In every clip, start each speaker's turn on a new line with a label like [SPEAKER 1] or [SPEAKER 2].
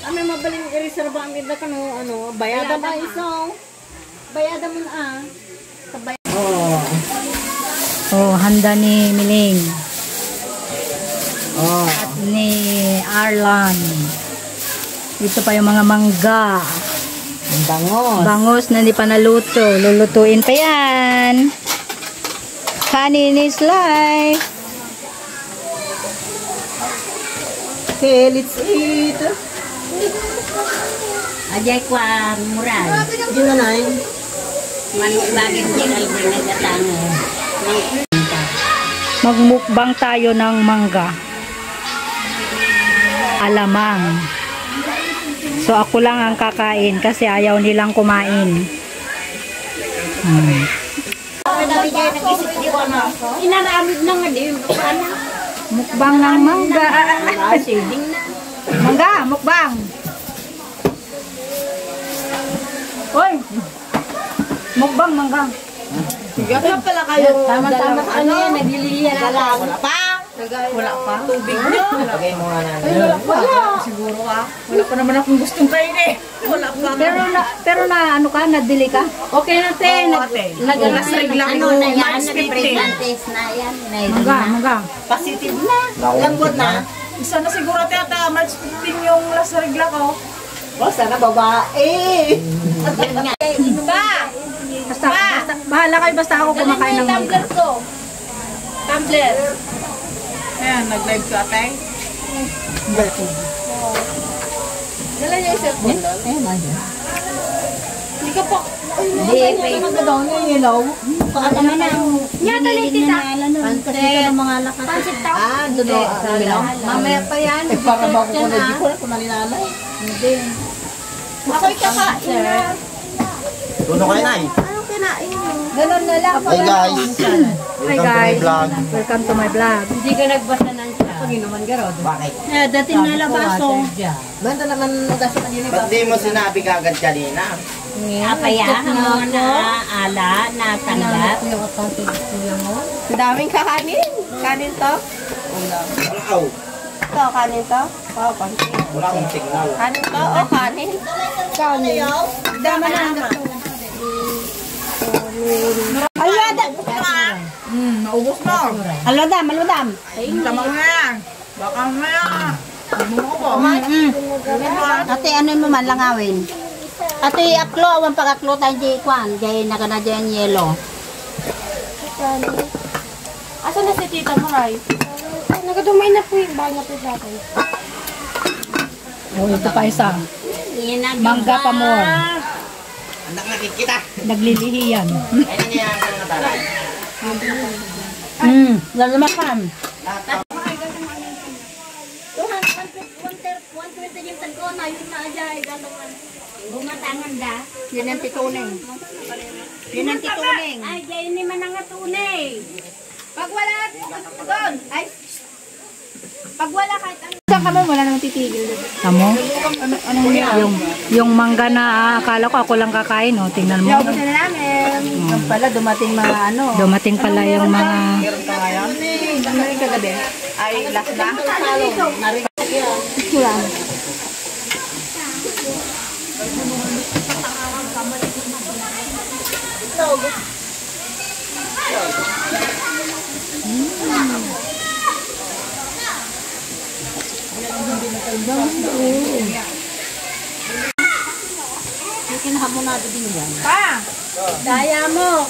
[SPEAKER 1] Kami mabaling i-reserve ang ganda ka no, bayada ba iso? Bayada mo na
[SPEAKER 2] Oh, handa ni Miling. Oh. At ni Arlan. Dito pa yung mga mangga.
[SPEAKER 1] bangos.
[SPEAKER 2] Bangos na hindi pa naluto. Lulutuin pa yan. Kanin is life.
[SPEAKER 1] Okay, let's eat.
[SPEAKER 3] Ajay kwa murah.
[SPEAKER 1] Gimana yun?
[SPEAKER 3] Manuk bagin tinggal bernegatan.
[SPEAKER 2] Magmukbang tayo ng mangga. Alamang. So ako lang ang kakain kasi ayaw nilang kumain.
[SPEAKER 3] Inaramid na nga din.
[SPEAKER 2] Mukbang ng mangga. Mangga, mukbang. Hoy. Mukbang mangga.
[SPEAKER 1] Kaya pala kayo.
[SPEAKER 3] Tama-tama sa ano yan, nagliliya na.
[SPEAKER 1] Wala pa.
[SPEAKER 3] Wala pa.
[SPEAKER 1] Tubig nyo.
[SPEAKER 4] Lagay mo nga na.
[SPEAKER 1] Wala. Siguro ka. Wala pa naman akong gustong kainin. Wala pa.
[SPEAKER 2] Pero na ano ka, nadili ka?
[SPEAKER 1] Okay na te. Nag-alas regla ko.
[SPEAKER 3] Ano na yan, nag-pregantes na yan.
[SPEAKER 2] Mangga, mangga.
[SPEAKER 1] Positive na. Langgod na. Isa na siguro te at March 15 yung last regla ko. Oh, sana babae.
[SPEAKER 2] Basta, bahala kayo basta ako kumakain ng mangga.
[SPEAKER 1] Tumbler. Ayan, nag-live ka ate. Dala niya yung cellphone doon? Hindi ka pa. Hindi, maganda niya yung ilaw.
[SPEAKER 3] Ano na yung gilid na nalan.
[SPEAKER 1] Kasi ka ng mga lakas. Doon. Mamaya pa yan. Para ba ako kung hindi ko na kung nalinalay. Hindi. Ako'y kakain na.
[SPEAKER 4] Tuno kayo na eh.
[SPEAKER 1] Anong kinain mo?
[SPEAKER 3] Ganun na lang.
[SPEAKER 4] Hey guys.
[SPEAKER 2] Hi guys. Welcome to my vlog.
[SPEAKER 3] Hindi ka nagbasa ng siya.
[SPEAKER 1] Pag-inuman ka ron.
[SPEAKER 4] Bakit?
[SPEAKER 3] Dating na labaso.
[SPEAKER 1] Banda naman ugas pa yun.
[SPEAKER 4] Ba't di mo sinabi kagad kanina?
[SPEAKER 3] Apayahan mo na ala, natanggap.
[SPEAKER 1] Ang daming kakanin. Kanin to.
[SPEAKER 4] Wow.
[SPEAKER 1] Ito, kanin to. Wow, pansin.
[SPEAKER 4] Wala akong signal.
[SPEAKER 1] Kanin to o kanin? Kanin. Dama na. Alada. Naubos na.
[SPEAKER 3] Aludam, aludam.
[SPEAKER 1] Tama mo na yan. Baka mo yan. Bumuko po.
[SPEAKER 3] Ate, ano mo man langawin? Ate, aklo, awang pag-aklo tayo di kwan. Diyan na dyan yelo.
[SPEAKER 1] Asa na si Tita Maray? Nagadumay na po yung bahay na po sa akin.
[SPEAKER 2] Oh, ito pa isa. Mangga pa mo.
[SPEAKER 4] Anak nakikita.
[SPEAKER 2] Naglilihi yan.
[SPEAKER 4] Ayun niya ang natalay.
[SPEAKER 3] Lalamakan.
[SPEAKER 1] 120 yung tagko na yun na ajay.
[SPEAKER 3] Bumatangan da.
[SPEAKER 1] Yun ang tituning. Yun ang tituning.
[SPEAKER 3] Ay, diyan ni manang tunay.
[SPEAKER 1] Pag wala doon, ay pag wala kahit ano.
[SPEAKER 2] Saan kami? Wala nang titigil. Tamo? Yung mangga na akala ko ako lang kakain. Oh. Tingnan mo.
[SPEAKER 1] Naubos na namin.
[SPEAKER 2] Yung pala dumating mga ano. Dumating pala yung mga...
[SPEAKER 1] Meron ka ngayon? Ano rin kagabi? Ay, last na?
[SPEAKER 2] Wala.
[SPEAKER 3] Kinhamonado din yan.
[SPEAKER 1] Pa! Daya mo!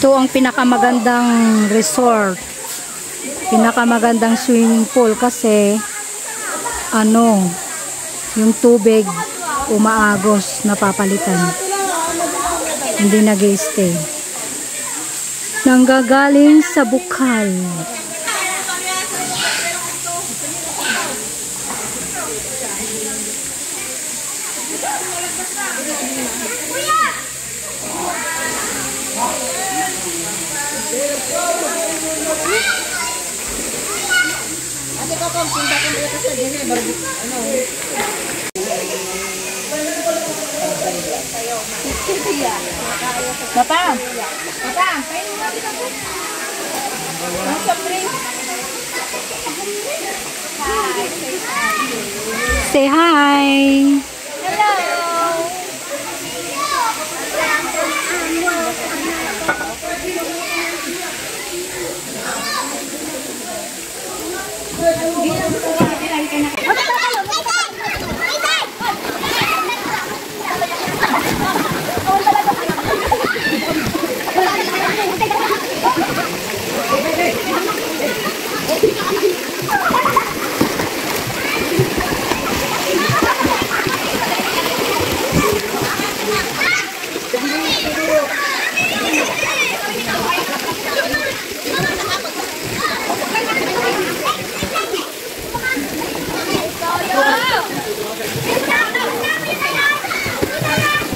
[SPEAKER 2] Ito ang pinakamagandang resort. Pinakamagandang swimming pool kasi ano, yung tubig umaagos, napapalitan. Hindi nag-i-stay. Nanggagaling sa bukal.
[SPEAKER 1] Ate ko kung punta ko dito sa dito, ano? Papa! Papa! Kain mo natin ako. Ang sabre.
[SPEAKER 2] Say hi.
[SPEAKER 1] Hello!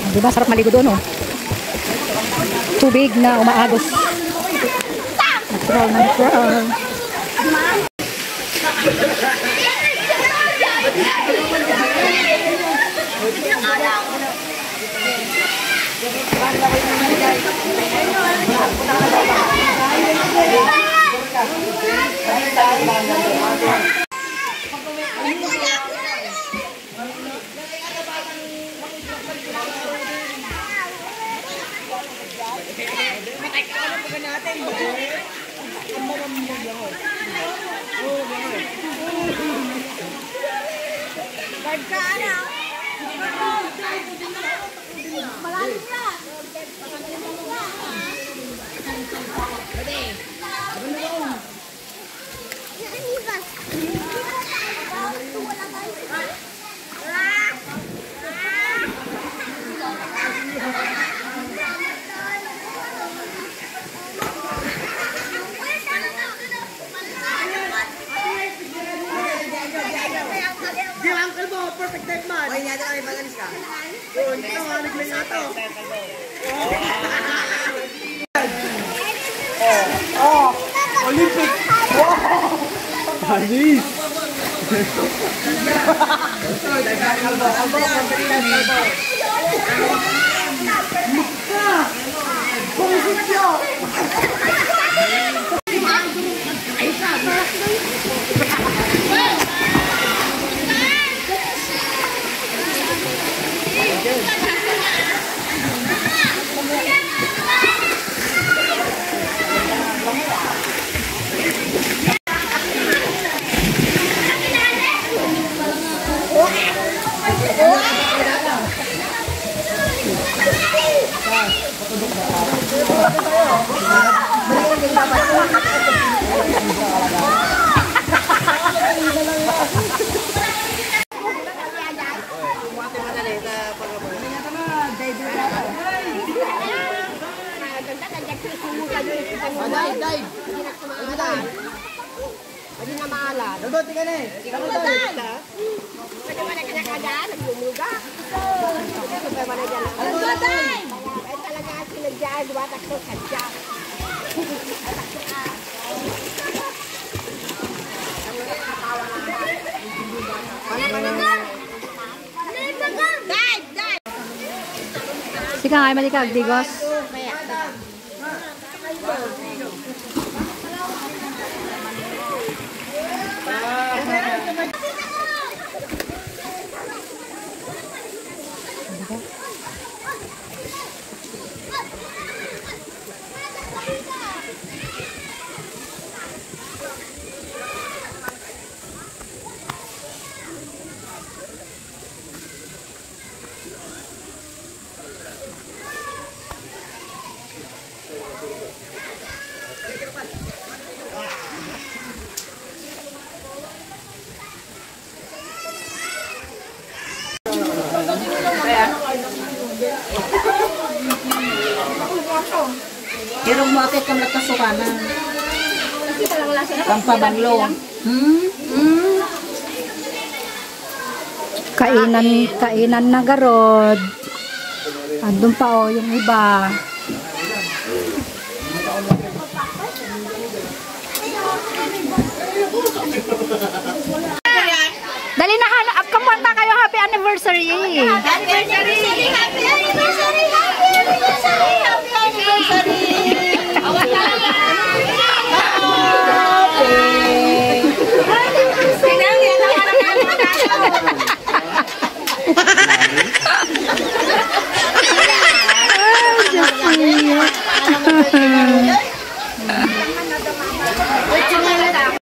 [SPEAKER 2] Diba sarap maligo doon oh. Tubig na umaagos. Natural na natural.
[SPEAKER 4] Olympic! Panis!
[SPEAKER 2] Sige nga, malikag, digos.
[SPEAKER 3] Pero umakit ka nagkasukanan. Pampabanglo.
[SPEAKER 2] Kainan na garod. Andun pa oh, yung iba. Dali na, hanap ka mo. kumanta kayo. Happy anniversary.
[SPEAKER 3] Happy anniversary! Happy anniversary! Happy anniversary! Happy